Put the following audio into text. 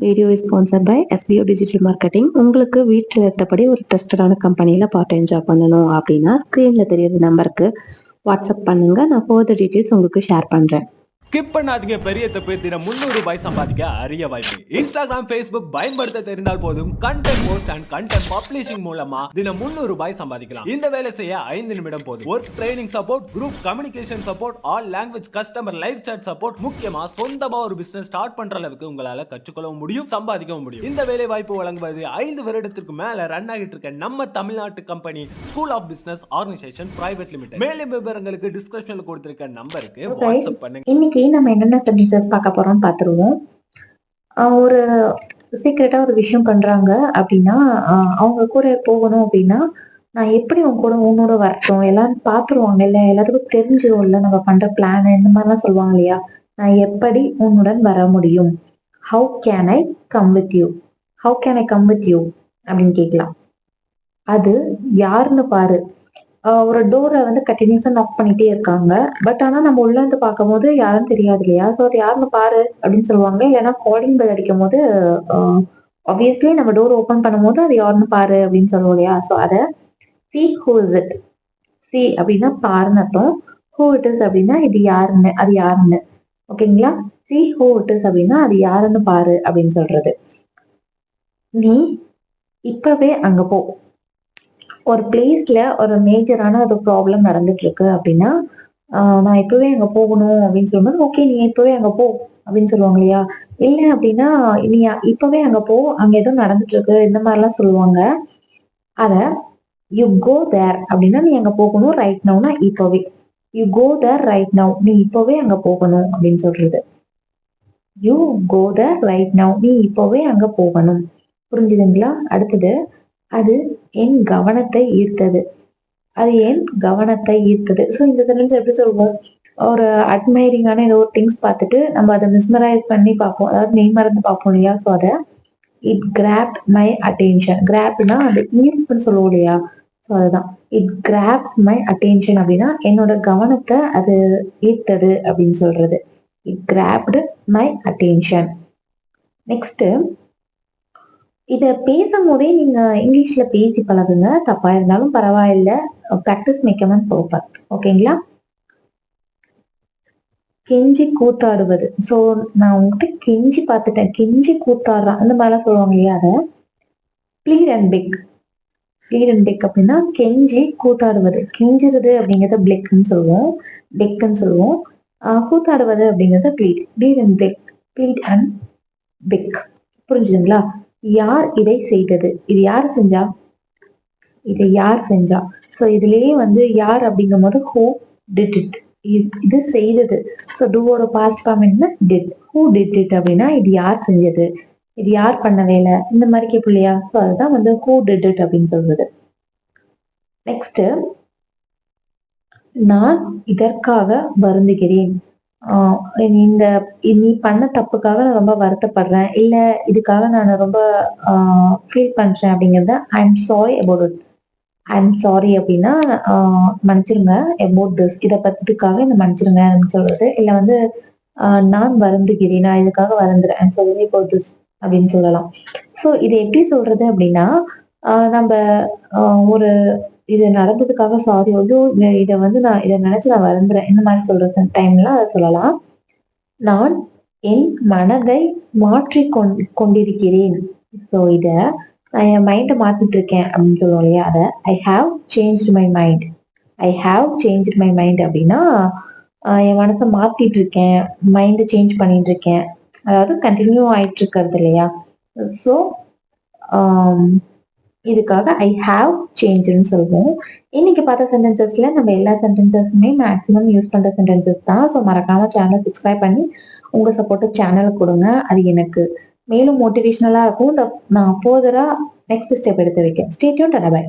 Video is sponsored by SPO digital marketing. உங்களுக்கு வீட்டில் இருந்தபடி ஒரு ட்ரஸ்டடான கம்பெனியில் பார்ட் டைம் ஜாப் பண்ணணும் அப்படின்னா ஸ்க்ரீனில் தெரியுற நம்பருக்கு வாட்ஸ்அப் பண்ணுங்கள். நான் ஃபர்தர் டீட்டெயில்ஸ் உங்களுக்கு ஷேர் பண்ணுறேன். ஸ்கிப் பண்ணாதீங்க. பெரிய தப்பு. தினம் 300 ரூபாய் சம்பாதிக்க அரிய வாய்ப்பு. இன்ஸ்டாகிராம், ஃபேஸ்புக் பயன்படுத்த தெரிந்தால் போதும். Content post and content publishing மூலமா தினம் 300 ரூபாய் சம்பாதிக்கலாம். இந்த வேலை செய்ய 5 நிமிடம் போதும். Work training support, group communication support, all language customer live chat support, முக்கியமா சொந்தமா ஒரு பிசினஸ் ஸ்டார்ட் பண்ற அளவுக்கு உங்களால கற்றுக்கொள்ளவும் முடியும், சம்பாதிக்கவும் முடியும். இந்த வேலை வாய்ப்பு வழங்குவது 5 வருடத்திற்கு மேல ரன் ஆகிட்டு இருக்க நம்ம தமிழ்நாட்டு company school of business organisation private limited. மேலும் விவரங்களுக்கு டிஸ்கிரிப்ஷன்ல கொடுத்திருக்க நம்பருக்கு வாட்ஸ்அப் பண்ணுங்க. இன்னைக்கு நம்ம என்னென்ன சென்டென்சஸ் பார்க்க போறோம்னு பார்த்துருவோம். ஒரு சீக்கிரட்டா ஒரு விஷயம் பண்றாங்க அப்படின்னா அவங்க கூட போகணும் அப்படின்னா நான் எப்படி உன்னோட வரட்டும், எல்லாரும் பார்த்துருவாங்க இல்ல, எல்லாத்துக்கும் தெரிஞ்சிடும் இல்ல நம்ம பண்ற பிளான், இந்த மாதிரிலாம் சொல்லுவாங்க இல்லையா. நான் எப்படி உன்னுடன் வர முடியும், how can I come with you, how can I come with you அப்படின்னு கேட்கலாம். அது யாருன்னு பாரு. ஒரு டோரை வந்து கண்டினியூஸா நாக் பண்ணிட்டே இருக்காங்க. பட் ஆனா நம்ம உள்ள இருந்து பார்க்கும் போது யாரும் தெரியாது இல்லையா. ஸோ அது யாருன்னு பாரு அப்படின்னு சொல்லுவாங்க. இல்லைன்னா காலிங் பெல் அடிக்கும் போது ஆப்வியஸ்லி நம்ம டோர் ஓப்பன் பண்ணும் போது அது யாருன்னு பாரு அப்படின்னு சொல்லுவோம் இல்லையா. ஸோ அதை C who is it, C அப்படின்னா பாருன்னு அர்த்தம். ஹூ இட் இஸ் அப்படின்னா இது யாருன்னு, அது யாருன்னு. ஓகேங்களா. சி ஹூ இட் இஸ் அப்படின்னா அது யாருன்னு பாரு அப்படின்னு சொல்றது. நீ இப்பவே அங்க போ. ஒரு பிளேஸ்ல ஒரு மேஜரான ஒரு ப்ராப்ளம் நடந்துட்டு இருக்கு அப்படின்னா நான் இப்பவே அங்க போகணும் அப்படின்னு சொல்லும்போது ஓகே நீ இப்பவே அங்க போ அப்படின்னு சொல்லுவாங்க இல்லையா. இல்லை அப்படின்னா நீ இப்பவே அங்க போ, அங்க ஏதோ நடந்துட்டு இருக்கு, இந்த மாதிரிலாம் சொல்லுவாங்க. அத யூ கோ தேர் அப்படின்னா நீ அங்க போகணும். ரைட் நவுனா இப்பவே. You go there right now, நீ இப்பவே அங்க போகணும் அப்படின்னு சொல்றது. You go there right now, நீ இப்பவே அங்க போகணும். புரிஞ்சுதுங்களா. அடுத்தது, அது என் கவனத்தை ஈர்த்தது. அது என் கவனத்தை ஈர்த்தது. ஸோ இந்த சென்டென்ஸ் எப்படி சொல்லுவோம், ஒரு அட்மைரிங்கான ஏதோ ஒரு திங்ஸ் பார்த்துட்டு நம்ம அதை மிஸ்மரைஸ் பண்ணி பார்ப்போம், அதாவது மெய் மறந்து பார்ப்போம் இல்லையா. ஸோ அதை இட் கிராப் மை அட்டென்ஷன். கிராப்னா அது ஈர்ப்புன்னு சொல்லுவோம் இல்லையா. ஸோ அதுதான் இட் கிராப் மை அட்டென்ஷன் அப்படின்னா என்னோட கவனத்தை அது ஈர்த்தது அப்படின்னு சொல்றது. It grabbed my attention. Next, இத பேசும்போதே நீங்க இங்கிலீஷ்ல பேசி பழகுங்க. தப்பா இருந்தாலும் பரவாயில்ல. Practice make a man perfect. ஓகேங்களா. கெஞ்சி கூத்தாடுவது. ஸோ நான் உங்ககிட்ட கெஞ்சி பார்த்துட்டேன், கெஞ்சி கூத்தாடுறான் அந்த மாதிரிலாம் சொல்லுவாங்க இல்லையா. அதை plead and peg. Pleat and beg அப்படின்னா கெஞ்சி கூத்தாடுவது. கெஞ்சுறது அப்படிங்கிறத பிளெக்னு சொல்லுவோம், பெக்குன்னு சொல்லுவோம். கூத்தாடுவது அப்படிங்கிறத bleat. Bleat and peg, pleat and peck. புரிஞ்சுதுங்களா. யார் இதை செய்தது, இது யார் செஞ்சா, இதை யார் செஞ்சா. ஸோ இதுலயே வந்து யார் அப்படிங்கும் போது ஹூ டிட் இட், இது செய்தது. ஸோ டூவோட பாஸ்ட் ஃபார்ம் என்ன, டிட். ஹூ டிட் இட் அப்படின்னா இது யார் செஞ்சது, இது யார் பண்ண வேலை, இந்த மாதிரி கேட்போம் இல்லையா. ஸோ அதுதான் வந்து ஹூ டிட் இட் அப்படின்னு சொல்றது. நெக்ஸ்ட், நான் இதற்காக வருந்துகிறேன். இந்த நீ பண்ண தப்புக்காக நான் ரொம்ப வருத்தப்படுறேன், இல்ல இதுக்காக நான் ரொம்ப ஃபீல் பண்றேன் அப்படிங்கிறத ஐ am sorry about it. I am sorry அப்படின்னா மன்னிச்சிருங்க, அபவுட் திஸ், இதை பத்திக்காக இந்த மன்னிச்சிருங்க அப்படின்னு சொல்றது. இல்ல வந்து நான் வருந்துகிறேன், நான் இதுக்காக வருந்துறேன், I am sorry about this அப்படின்னு சொல்லலாம். ஸோ இதை எப்படி சொல்றது அப்படின்னா நம்ம ஒரு இது நடந்ததுக்காக சாரி, ஐயோ இதை வந்து நான் இதை நினைச்சு நான் வருந்துறேன், இந்த மாதிரி சொல்ற டைம்லாம் அதை சொல்லலாம். நான் என் மனதை மாற்றி கொண்டிருக்கிறேன். ஸோ இத நான் என் மைண்டை மாத்திட்டு இருக்கேன் அப்படின்னு சொல்லுவோம் இல்லையா. அதை I have changed my mind. I have changed my mind அப்படின்னா என் மனசை மாத்திட்டு இருக்கேன், மைண்டை சேஞ்ச் பண்ணிட்டு இருக்கேன், அதாவது கண்டினியூ ஆயிட்டு இருக்கிறது இல்லையா. ஸோ இதுக்காக ஐ ஹாவ் சேஞ்சுன்னு சொல்லுவோம். இன்னைக்கு பார்த்த சென்டென்சஸ்ல நம்ம எல்லா சென்டென்சஸுமே மேக்ஸிமம் யூஸ் பண்ற சென்டென்சஸ் தான். ஸோ மறக்காம சேனலை சப்ஸ்கிரைப் பண்ணி உங்க சப்போர்ட்டை சேனலுக்கு கொடுங்க. அது எனக்கு மேலும் மோட்டிவேஷனலா இருக்கும். நான் ஃபர்தரா நெக்ஸ்ட் ஸ்டெப் எடுத்து வைக்கேன். Stay tuned. பை.